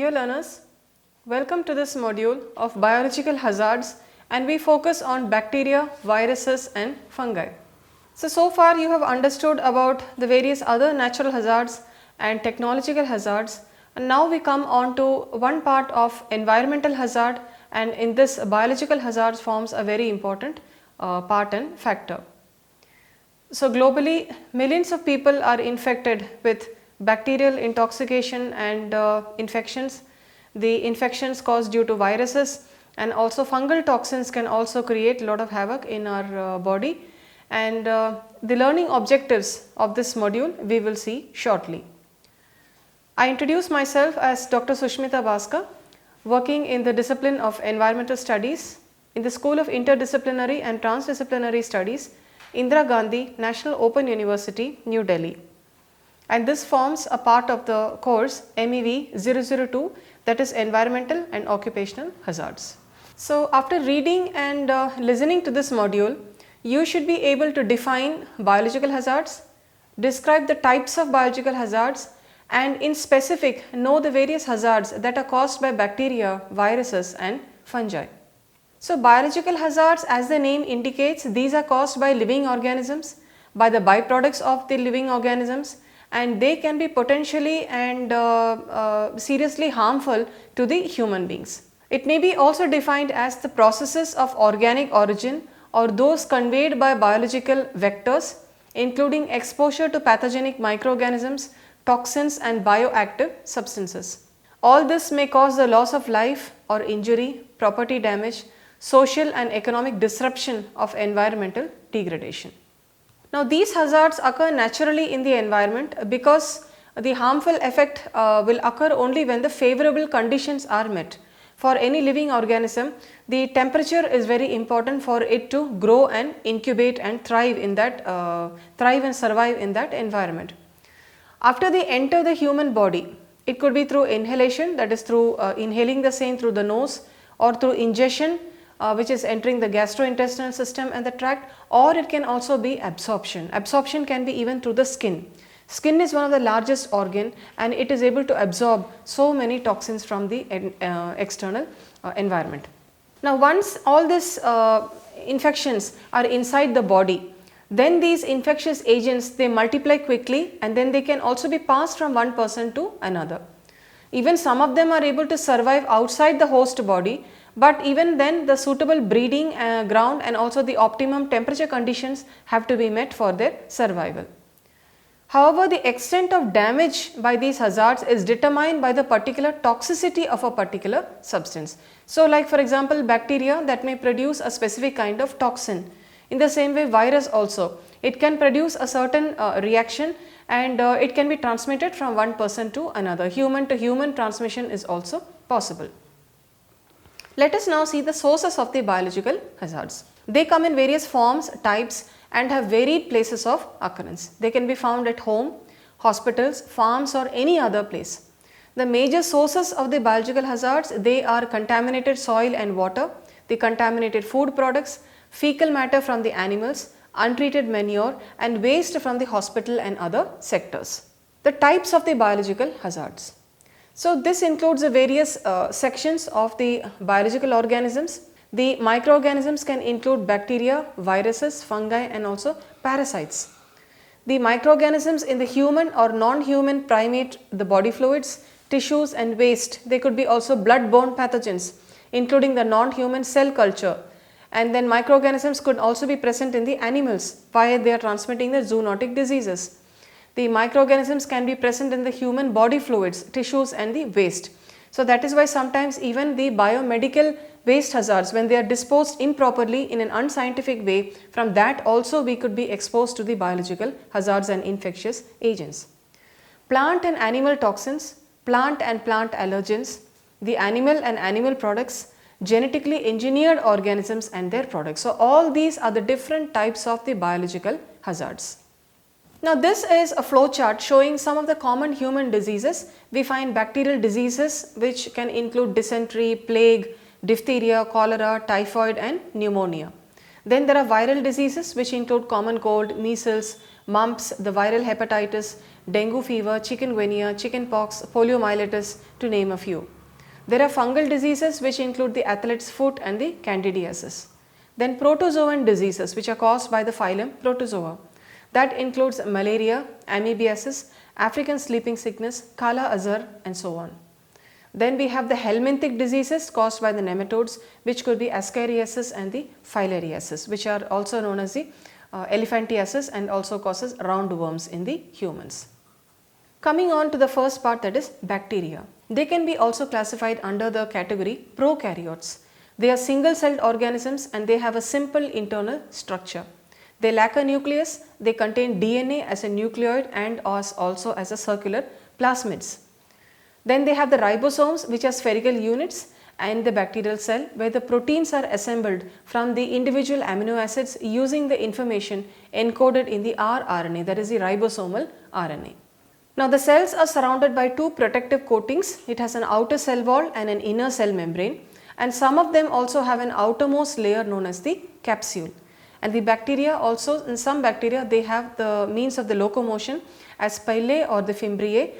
Dear learners, welcome to this module of biological hazards, and we focus on bacteria, viruses and fungi. So far you have understood about the various other natural hazards and technological hazards, and now we come on to one part of environmental hazard, and in this biological hazards forms a very important part and factor. So globally millions of people are infected with bacterial intoxication and infections. The infections caused due to viruses and also fungal toxins can also create a lot of havoc in our body, and the learning objectives of this module we will see shortly. I introduce myself as Dr. Sushmita Bhaskar, working in the discipline of environmental studies in the School of Interdisciplinary and Transdisciplinary Studies, Indira Gandhi National Open University, New Delhi. And this forms a part of the course MEV 002, that is Environmental and Occupational Hazards. So after reading and listening to this module, you should be able to define biological hazards, describe the types of biological hazards, and in specific know the various hazards that are caused by bacteria, viruses and fungi. So biological hazards, as the name indicates, these are caused by living organisms, by the byproducts of the living organisms, and they can be potentially and seriously harmful to the human beings. It may be also defined as the processes of organic origin or those conveyed by biological vectors, including exposure to pathogenic microorganisms, toxins and bioactive substances. All this may cause the loss of life or injury, property damage, social and economic disruption of environmental degradation. Now these hazards occur naturally in the environment because the harmful effect will occur only when the favorable conditions are met. For any living organism, the temperature is very important for it to grow and incubate and thrive in that and survive in that environment. After they enter the human body, it could be through inhalation, that is through inhaling the same through the nose, or through ingestion, which is entering the gastrointestinal system and the tract, or it can also be absorption. Absorption can be even through the skin. Skin is one of the largest organ and it is able to absorb so many toxins from the external environment. Now once all these infections are inside the body, then these infectious agents, they multiply quickly and then they can also be passed from one person to another. Even some of them are able to survive outside the host body, but even then the suitable breeding ground and also the optimum temperature conditions have to be met for their survival. However, the extent of damage by these hazards is determined by the particular toxicity of a particular substance. So like for example bacteria, that may produce a specific kind of toxin. In the same way virus also, it can produce a certain reaction and it can be transmitted from one person to another. Human to human transmission is also possible. Let us now see the sources of the biological hazards. They come in various forms, types and have varied places of occurrence. They can be found at home, hospitals, farms or any other place. The major sources of the biological hazards, they are contaminated soil and water, the contaminated food products, fecal matter from the animals, untreated manure and waste from the hospital and other sectors. The types of the biological hazards. So this includes the various sections of the biological organisms. The microorganisms can include bacteria, viruses, fungi and also parasites. The microorganisms in the human or non-human primate, the body fluids, tissues and waste, they could be also blood-borne pathogens, including the non-human cell culture. And then microorganisms could also be present in the animals via they are transmitting the zoonotic diseases. The microorganisms can be present in the human body fluids, tissues and the waste. So that is why sometimes even the biomedical waste hazards, when they are disposed improperly in an unscientific way, from that also we could be exposed to the biological hazards and infectious agents. Plant and animal toxins, plant and plant allergens, the animal and animal products, genetically engineered organisms and their products. So all these are the different types of the biological hazards. Now this is a flow chart showing some of the common human diseases. We find bacterial diseases which can include dysentery, plague, diphtheria, cholera, typhoid and pneumonia. Then there are viral diseases which include common cold, measles, mumps, the viral hepatitis, dengue fever, chikungunya, chickenpox, poliomyelitis, to name a few. There are fungal diseases which include the athlete's foot and the candidiasis. Then protozoan diseases which are caused by the phylum Protozoa. That includes malaria, amoebiasis, African sleeping sickness, Kala Azar, and so on. Then we have the helminthic diseases caused by the nematodes, which could be ascariasis and the filariasis, which are also known as the elephantiasis, and also causes roundworms in the humans. Coming on to the first part, that is bacteria. They can be also classified under the category prokaryotes. They are single-celled organisms and they have a simple internal structure. They lack a nucleus, they contain DNA as a nucleoid and also as a circular plasmids. Then they have the ribosomes, which are spherical units in the bacterial cell, where the proteins are assembled from the individual amino acids using the information encoded in the rRNA, that is the ribosomal RNA. Now the cells are surrounded by two protective coatings. It has an outer cell wall and an inner cell membrane, and some of them also have an outermost layer known as the capsule. And the bacteria also, in some bacteria, they have the means of the locomotion as pilae or the fimbriae,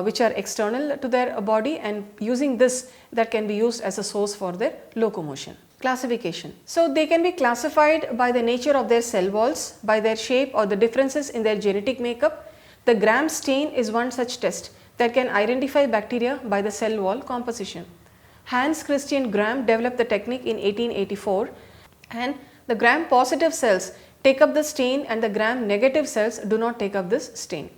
which are external to their body, and using this, that can be used as a source for their locomotion. Classification. So they can be classified by the nature of their cell walls, by their shape or the differences in their genetic makeup. The Gram stain is one such test that can identify bacteria by the cell wall composition. Hans Christian Gram developed the technique in 1884, and the Gram positive cells take up the stain and the Gram negative cells do not take up this stain.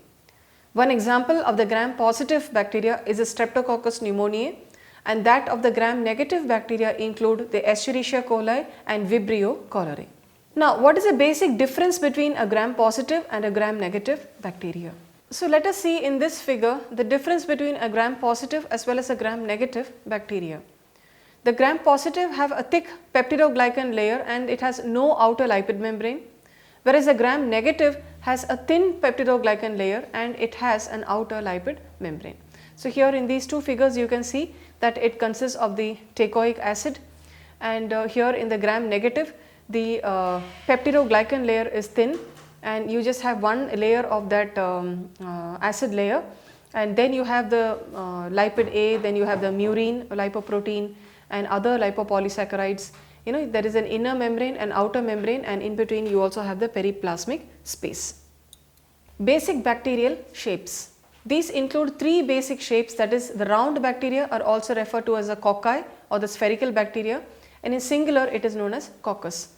One example of the Gram positive bacteria is the Streptococcus pneumoniae, and that of the Gram negative bacteria include the Escherichia coli and Vibrio cholerae. Now, what is the basic difference between a Gram positive and a Gram negative bacteria? So, let us see in this figure the difference between a Gram positive as well as a Gram negative bacteria. The Gram positive have a thick peptidoglycan layer and it has no outer lipid membrane, whereas the Gram negative has a thin peptidoglycan layer and it has an outer lipid membrane. So, here in these two figures you can see that it consists of the teichoic acid, and here in the Gram negative the peptidoglycan layer is thin and you just have one layer of that acid layer, and then you have the lipid A, then you have the murine lipoprotein and other lipopolysaccharides. You know, there is an inner membrane and outer membrane, and in between you also have the periplasmic space. Basic bacterial shapes. These include three basic shapes, that is the round bacteria are also referred to as the cocci or the spherical bacteria, and in singular it is known as coccus.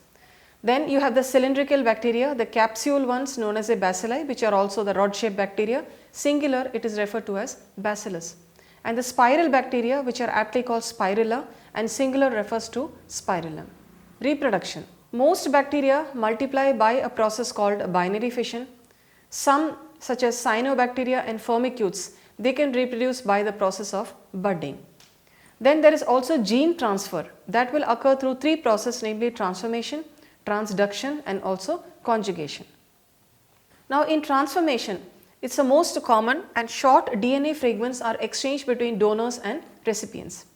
Then you have the cylindrical bacteria, the capsule ones known as a bacilli, which are also the rod shaped bacteria. Singular it is referred to as bacillus. And the spiral bacteria, which are aptly called spirilla, and singular refers to spirillum. Reproduction. Most bacteria multiply by a process called binary fission. Some, such as cyanobacteria and firmicutes, they can reproduce by the process of budding. Then there is also gene transfer that will occur through three processes, namely transformation, transduction and also conjugation. Now in transformation, it's the most common, and short DNA fragments are exchanged between donors and recipients.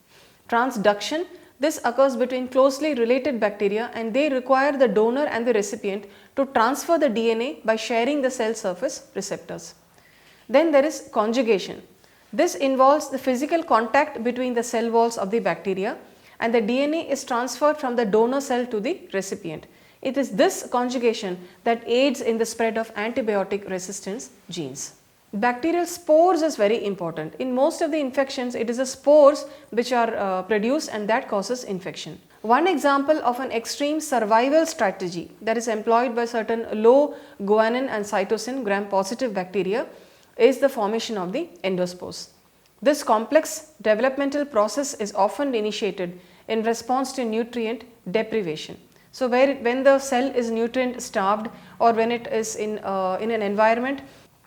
Transduction, this occurs between closely related bacteria and they require the donor and the recipient to transfer the DNA by sharing the cell surface receptors. Then there is conjugation. This involves the physical contact between the cell walls of the bacteria and the DNA is transferred from the donor cell to the recipient. It is this conjugation that aids in the spread of antibiotic resistance genes. Bacterial spores is very important. In most of the infections, it is the spores which are produced and that causes infection. One example of an extreme survival strategy that is employed by certain low guanine and cytosine Gram positive bacteria is the formation of the endospores. This complex developmental process is often initiated in response to nutrient deprivation. So, when the cell is nutrient starved or when it is in an environment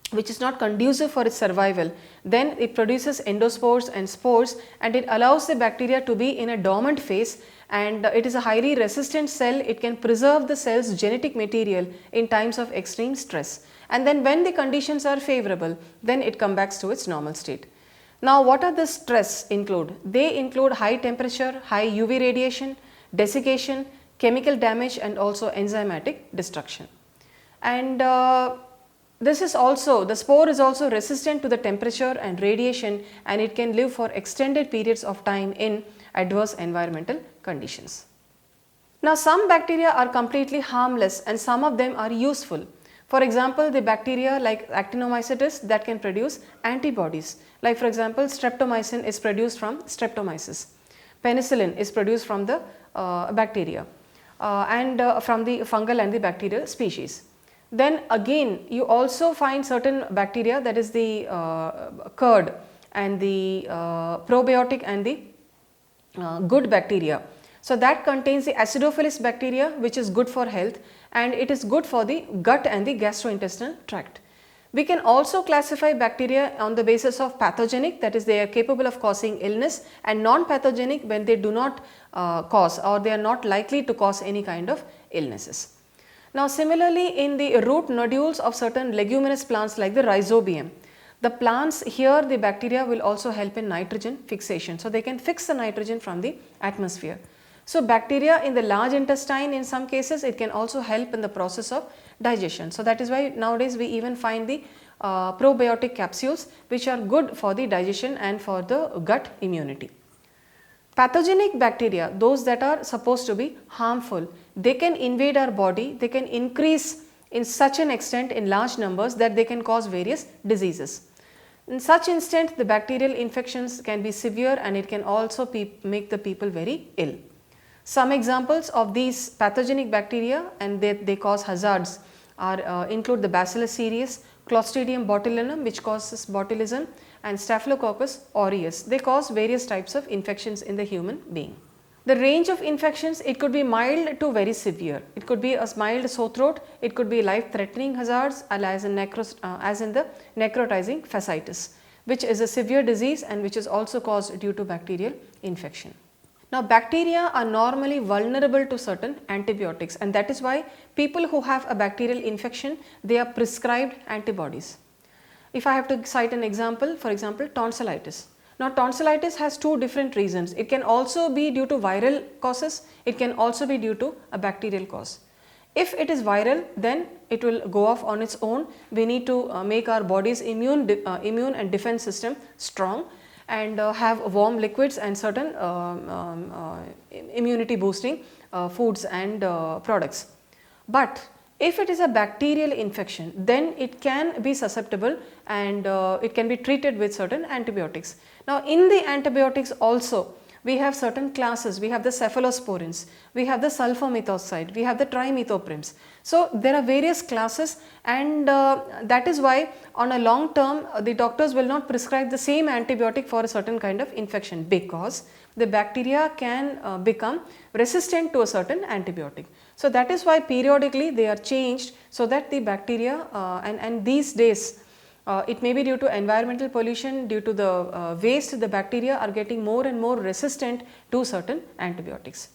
which is not conducive for its survival, then it produces endospores and spores, and it allows the bacteria to be in a dormant phase, and it is a highly resistant cell. It can preserve the cell's genetic material in times of extreme stress, and then when the conditions are favorable, then it comes back to its normal state. Now, what are the stress include? They include high temperature, high UV radiation, desiccation, chemical damage and also enzymatic destruction. And this is also, the spore is also resistant to the temperature and radiation, and it can live for extended periods of time in adverse environmental conditions. Now, some bacteria are completely harmless and some of them are useful. For example, the bacteria like Actinomycetes that can produce antibodies, like for example streptomycin is produced from Streptomyces, penicillin is produced from the bacteria and from the fungal and the bacterial species. Then again you also find certain bacteria, that is the curd and the probiotic and the good bacteria. So that contains the acidophilus bacteria, which is good for health, and it is good for the gut and the gastrointestinal tract. We can also classify bacteria on the basis of pathogenic, that is they are capable of causing illness, and non-pathogenic when they do not cause, or they are not likely to cause any kind of illnesses. Now similarly, in the root nodules of certain leguminous plants like the rhizobium, the plants here, the bacteria will also help in nitrogen fixation. So they can fix the nitrogen from the atmosphere. So bacteria in the large intestine, in some cases it can also help in the process of digestion. So that is why nowadays we even find the probiotic capsules which are good for the digestion and for the gut immunity. Pathogenic bacteria, those that are supposed to be harmful, they can invade our body, they can increase in such an extent in large numbers that they can cause various diseases. In such instant, the bacterial infections can be severe and it can also make the people very ill. Some examples of these pathogenic bacteria and they cause hazards are include the Bacillus cereus, Clostridium botulinum which causes botulism, and Staphylococcus aureus. They cause various types of infections in the human being. The range of infections, it could be mild to very severe. It could be a mild sore throat, it could be life threatening hazards as in the necrotizing fasciitis, which is a severe disease and which is also caused due to bacterial infection. Now bacteria are normally vulnerable to certain antibiotics, and that is why people who have a bacterial infection, they are prescribed antibodies. If I have to cite an example, for example tonsillitis. Now tonsillitis has two different reasons. It can also be due to viral causes, it can also be due to a bacterial cause. If it is viral, then it will go off on its own. We need to make our body's immune and defense system strong, and have warm liquids and certain immunity boosting foods and products. But if it is a bacterial infection, then it can be susceptible and it can be treated with certain antibiotics. Now in the antibiotics also we have certain classes, we have the cephalosporins, we have the sulfomethoxide, we have the trimethoprams. So there are various classes, and that is why on a long term the doctors will not prescribe the same antibiotic for a certain kind of infection, because the bacteria can become resistant to a certain antibiotic. So that is why periodically they are changed, so that the bacteria and these days it may be due to environmental pollution, due to the waste, the bacteria are getting more and more resistant to certain antibiotics.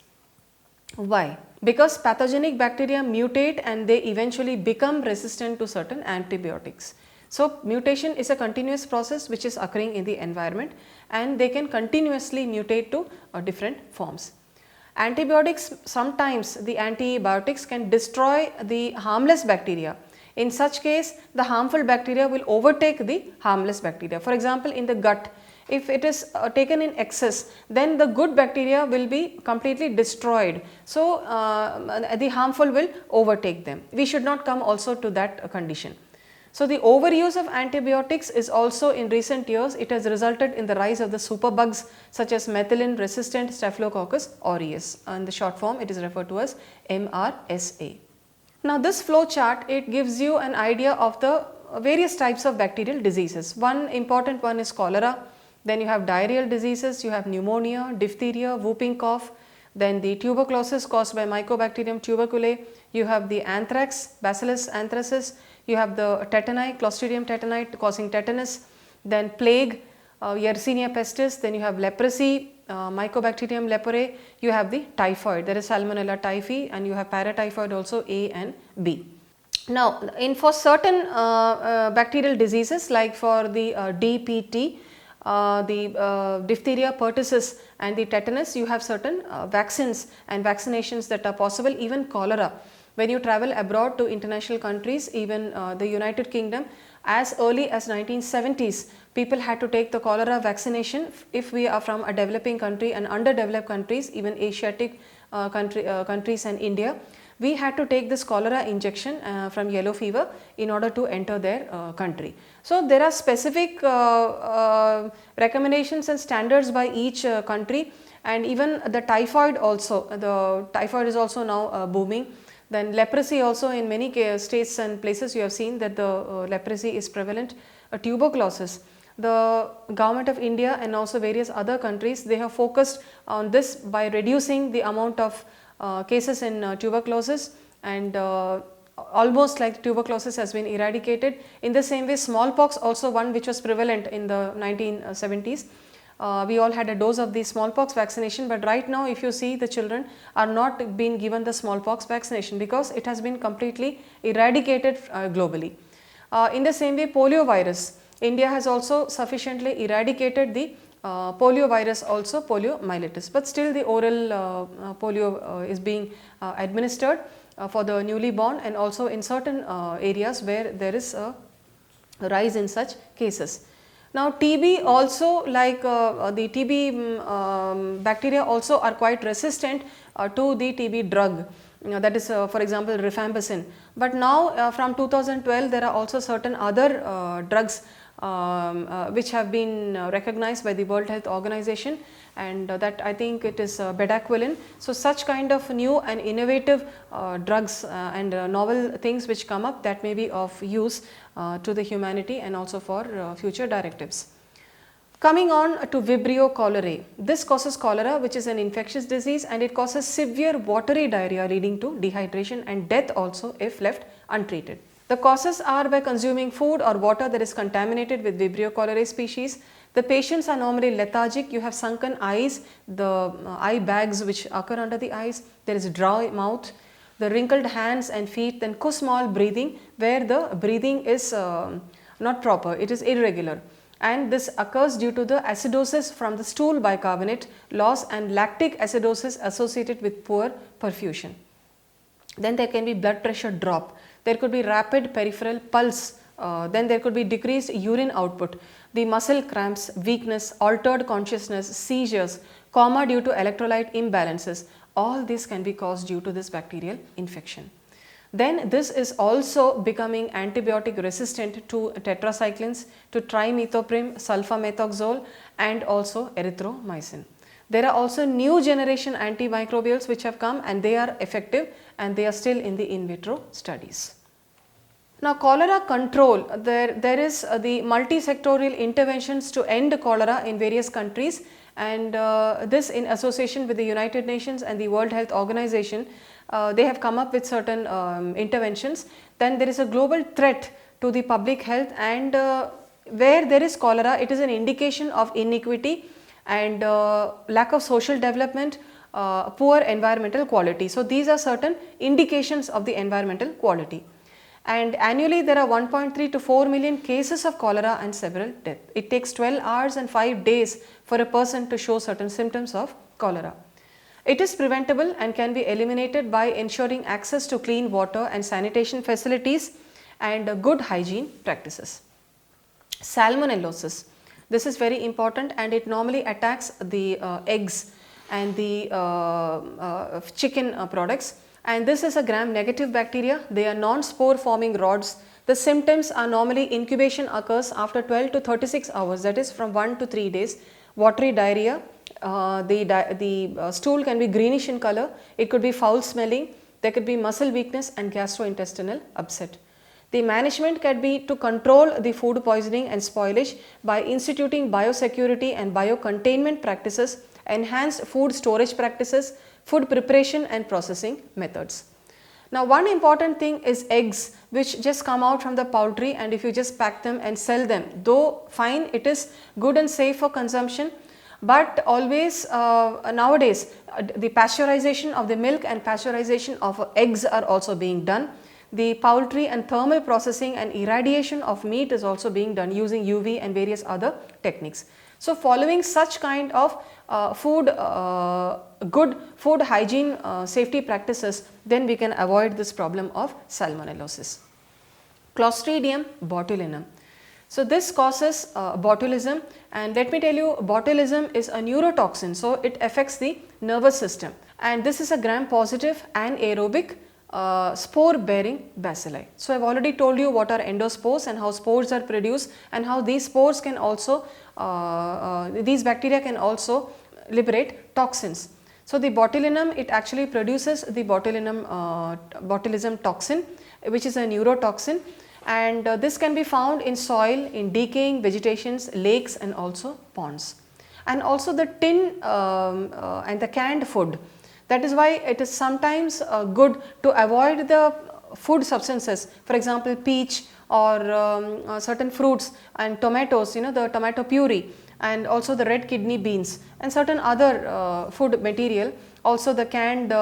Why? Because pathogenic bacteria mutate and they eventually become resistant to certain antibiotics. So mutation is a continuous process which is occurring in the environment, and they can continuously mutate to different forms. Antibiotics, sometimes the antibiotics can destroy the harmless bacteria. In such case, the harmful bacteria will overtake the harmless bacteria. For example, in the gut, if it is taken in excess, then the good bacteria will be completely destroyed. So the harmful will overtake them. We should not come also to that condition. So the overuse of antibiotics is also, in recent years, it has resulted in the rise of the superbugs such as methicillin resistant Staphylococcus aureus. In the short form, it is referred to as MRSA. Now this flow chart, it gives you an idea of the various types of bacterial diseases. One important one is cholera, then you have diarrheal diseases, you have pneumonia, diphtheria, whooping cough, then the tuberculosis caused by Mycobacterium tuberculosis, you have the anthrax, Bacillus anthracis, you have the tetani, Clostridium tetani causing tetanus, then plague, Yersinia pestis, then you have leprosy, Mycobacterium leprae, you have the typhoid, there is Salmonella typhi, and you have paratyphoid also A and B. Now for certain bacterial diseases like for the DPT, the diphtheria, pertussis and the tetanus, you have certain vaccines and vaccinations that are possible, even cholera. When you travel abroad to international countries, even the United Kingdom, as early as 1970s, people had to take the cholera vaccination if we are from a developing country and underdeveloped countries, even Asiatic countries and India. We had to take this cholera injection from yellow fever in order to enter their country. So, there are specific recommendations and standards by each country, and even the typhoid also, the typhoid is also now booming. Then leprosy also, in many states and places you have seen that the leprosy is prevalent. Tuberculosis, the government of India and also various other countries, they have focused on this by reducing the amount of cases in tuberculosis, and almost like tuberculosis has been eradicated. In the same way, smallpox also, one which was prevalent in the 1970s. We all had a dose of the smallpox vaccination, but right now if you see, the children are not being given the smallpox vaccination because it has been completely eradicated globally. In the same way, polio virus, India has also sufficiently eradicated the polio virus, also poliomyelitis, but still the oral polio is being administered for the newly born, and also in certain areas where there is a rise in such cases. Now, TB also, like the TB bacteria also are quite resistant to the TB drug, that is for example rifampicin. But now from 2012 there are also certain other drugs which have been recognized by the World Health Organization, and that I think it is bedaquiline. So, such kind of new and innovative drugs and novel things which come up, that may be of use to the humanity and also for future directives. Coming on to Vibrio cholerae, this causes cholera, which is an infectious disease, and it causes severe watery diarrhea leading to dehydration and death also if left untreated. The causes are by consuming food or water that is contaminated with Vibrio cholerae species. The patients are normally lethargic, you have sunken eyes, the eye bags which occur under the eyes, there is dry mouth, the wrinkled hands and feet, then Kussmaul breathing, where the breathing is not proper, it is irregular, and this occurs due to the acidosis from the stool bicarbonate loss and lactic acidosis associated with poor perfusion. Then there can be blood pressure drop, there could be rapid peripheral pulse, then there could be decreased urine output, the muscle cramps, weakness, altered consciousness, seizures, coma due to electrolyte imbalances. All this can be caused due to this bacterial infection. Then this is also becoming antibiotic resistant to tetracyclines, to trimethoprim, sulfamethoxazole and also erythromycin. There are also new generation antimicrobials which have come, and they are effective, and they are still in the in vitro studies. Now, cholera control, there is the multi-sectorial interventions to end cholera in various countries, and this in association with the United Nations and the World Health Organization, they have come up with certain interventions. Then there is a global threat to the public health, and where there is cholera, it is an indication of inequity and lack of social development, poor environmental quality. So, these are certain indications of the environmental quality. And annually there are 1.3 to 4 million cases of cholera and several deaths. It takes 12 hours and 5 days for a person to show certain symptoms of cholera. It is preventable and can be eliminated by ensuring access to clean water and sanitation facilities and good hygiene practices. Salmonellosis, this is very important, and it normally attacks the eggs and the chicken products, and this is a gram negative bacteria. They are non-spore forming rods. The symptoms are normally incubation occurs after 12 to 36 hours, that is from 1 to 3 days. Watery diarrhea, the stool can be greenish in color, it could be foul smelling, there could be muscle weakness and gastrointestinal upset. The management can be to control the food poisoning and spoilage by instituting biosecurity and biocontainment practices, enhanced food storage practices, food preparation and processing methods. Now, one important thing is eggs which just come out from the poultry, and if you just pack them and sell them, though fine, it is good and safe for consumption, but always nowadays the pasteurization of the milk and pasteurization of eggs are also being done. The poultry and thermal processing and irradiation of meat is also being done using UV and various other techniques. So following such kind of good food hygiene safety practices, then we can avoid this problem of salmonellosis. Clostridium botulinum. So this causes botulism, and let me tell you, botulism is a neurotoxin, so it affects the nervous system, and this is a gram positive anaerobic spore bearing bacilli. So I have already told you what are endospores and how spores are produced, and how these spores can also these bacteria can also liberate toxins. So the botulinum, it actually produces the botulism toxin, which is a neurotoxin, and this can be found in soil, in decaying vegetations, lakes and also ponds, and also the tin and the canned food. That is why it is sometimes good to avoid the food substances, for example peach or certain fruits and tomatoes, the tomato puree, and also the red kidney beans and certain other food material, also the canned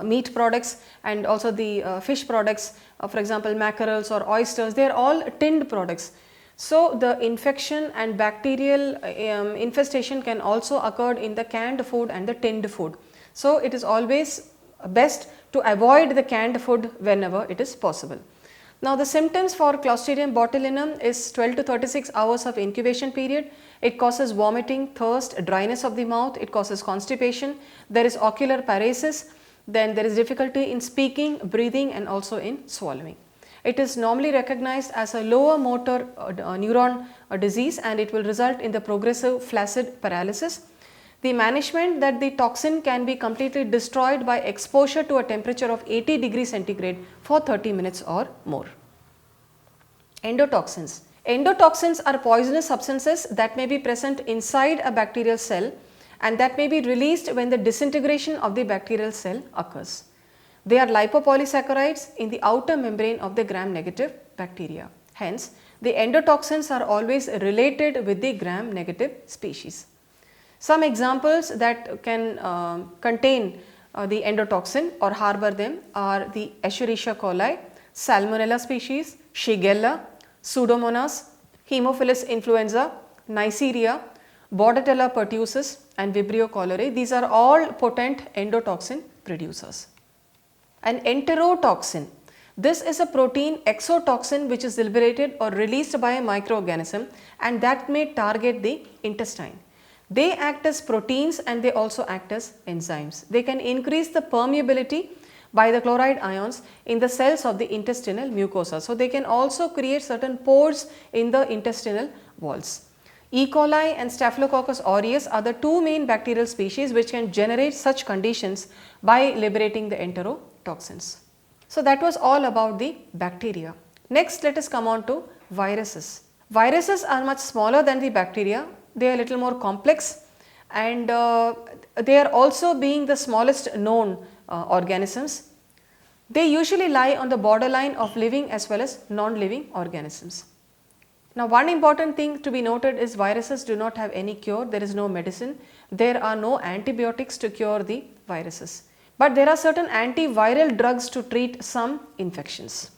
meat products and also the fish products, for example mackerels or oysters, they are all tinned products. So the infection and bacterial infestation can also occur in the canned food and the tinned food. So it is always best to avoid the canned food whenever it is possible. Now the symptoms for Clostridium botulinum is 12 to 36 hours of incubation period. It causes vomiting, thirst, dryness of the mouth, it causes constipation, there is ocular paresis, then there is difficulty in speaking, breathing and also in swallowing. It is normally recognized as a lower motor neuron disease, and it will result in the progressive flaccid paralysis. The management, that the toxin can be completely destroyed by exposure to a temperature of 80 degrees centigrade for 30 minutes or more. Endotoxins. Endotoxins are poisonous substances that may be present inside a bacterial cell, and that may be released when the disintegration of the bacterial cell occurs. They are lipopolysaccharides in the outer membrane of the gram-negative bacteria. Hence, the endotoxins are always related with the gram-negative species. Some examples that can contain the endotoxin or harbor them are the Escherichia coli, Salmonella species, Shigella, Pseudomonas, Haemophilus influenza, Neisseria, Bordetella pertussis and Vibrio cholerae. These are all potent endotoxin producers. An enterotoxin. This is a protein exotoxin which is liberated or released by a microorganism, and that may target the intestine. They act as proteins and they also act as enzymes. They can increase the permeability by the chloride ions in the cells of the intestinal mucosa. So they can also create certain pores in the intestinal walls. E. coli and Staphylococcus aureus are the two main bacterial species which can generate such conditions by liberating the enterotoxins. So that was all about the bacteria. Next, let us come on to viruses. Viruses are much smaller than the bacteria. They are a little more complex, and they are also being the smallest known organisms. They usually lie on the borderline of living as well as non-living organisms. Now one important thing to be noted is viruses do not have any cure. There is no medicine. There are no antibiotics to cure the viruses. But there are certain antiviral drugs to treat some infections.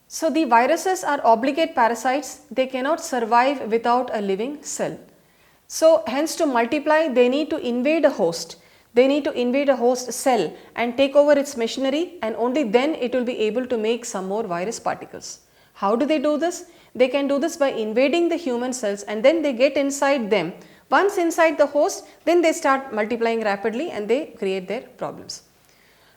So the viruses are obligate parasites. They cannot survive without a living cell. So hence to multiply, they need to invade a host. They need to invade a host cell and take over its machinery, and only then it will be able to make some more virus particles. How do they do this? They can do this by invading the human cells, and then they get inside them. Once inside the host, then they start multiplying rapidly and they create their problems.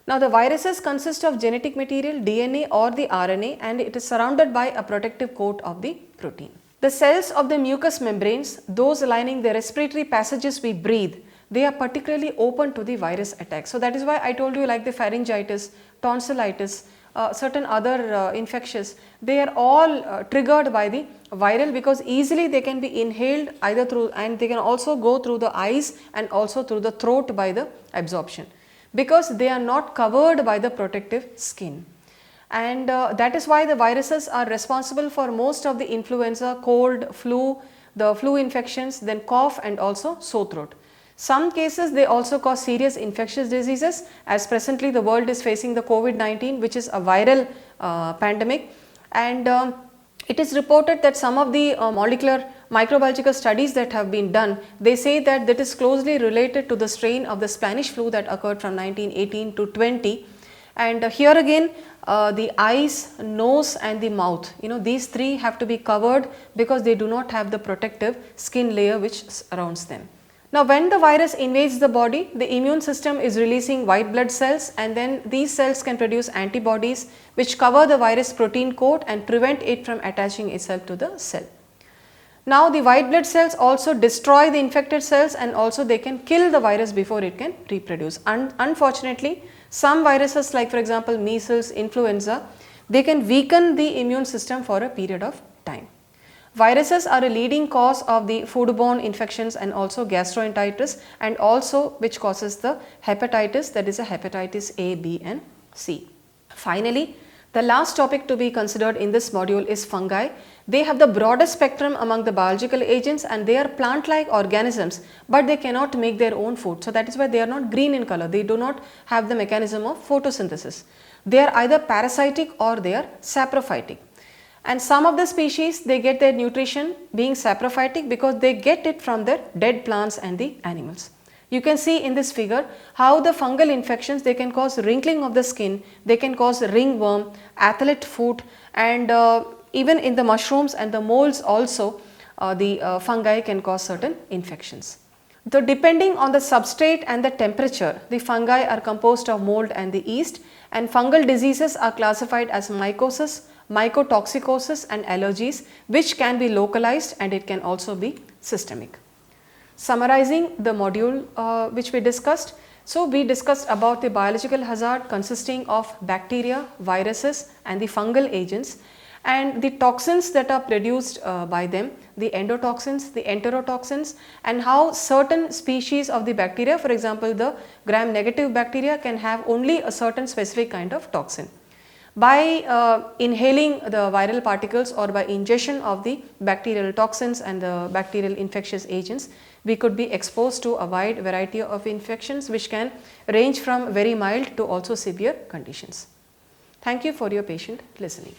Now the viruses consist of genetic material, DNA or the RNA, and it is surrounded by a protective coat of the protein. The cells of the mucous membranes, those lining the respiratory passages we breathe, they are particularly open to the virus attack. So that is why I told you, like the pharyngitis, tonsillitis, certain other infections, they are all triggered by the viral, because easily they can be inhaled either through, and they can also go through the eyes and also through the throat by the absorption, because they are not covered by the protective skin. And that is why the viruses are responsible for most of the influenza, cold, flu, the flu infections, then cough and also sore throat. Some cases they also cause serious infectious diseases, as presently the world is facing the COVID-19, which is a viral pandemic, and it is reported that some of the molecular microbiological studies that have been done, they say that that is closely related to the strain of the Spanish flu that occurred from 1918 to 20. And here again, the eyes, nose and the mouth, these three have to be covered because they do not have the protective skin layer which surrounds them. Now, when the virus invades the body, the immune system is releasing white blood cells, and then these cells can produce antibodies which cover the virus protein coat and prevent it from attaching itself to the cell. Now, the white blood cells also destroy the infected cells, and also they can kill the virus before it can reproduce. Unfortunately, some viruses like for example measles, influenza, they can weaken the immune system for a period of time. Viruses are a leading cause of the foodborne infections and also gastroenteritis, and also which causes the hepatitis, that is a hepatitis A, B and C. Finally, the last topic to be considered in this module is fungi. They have the broadest spectrum among the biological agents, and they are plant-like organisms, but they cannot make their own food. So that is why they are not green in color. They do not have the mechanism of photosynthesis. They are either parasitic or they are saprophytic. And some of the species, they get their nutrition being saprophytic because they get it from the dead plants and the animals. You can see in this figure how the fungal infections, they can cause wrinkling of the skin, they can cause ringworm, athlete foot, and even in the mushrooms and the molds also the fungi can cause certain infections. So depending on the substrate and the temperature, the fungi are composed of mold and the yeast, and fungal diseases are classified as mycosis, mycotoxicosis and allergies, which can be localized and it can also be systemic. Summarizing the module which we discussed. So we discussed about the biological hazard consisting of bacteria, viruses and the fungal agents, and the toxins that are produced by them, the endotoxins, the enterotoxins, and how certain species of the bacteria, for example the gram-negative bacteria, can have only a certain specific kind of toxin. By inhaling the viral particles or by ingestion of the bacterial toxins and the bacterial infectious agents, we could be exposed to a wide variety of infections which can range from very mild to also severe conditions. Thank you for your patient listening.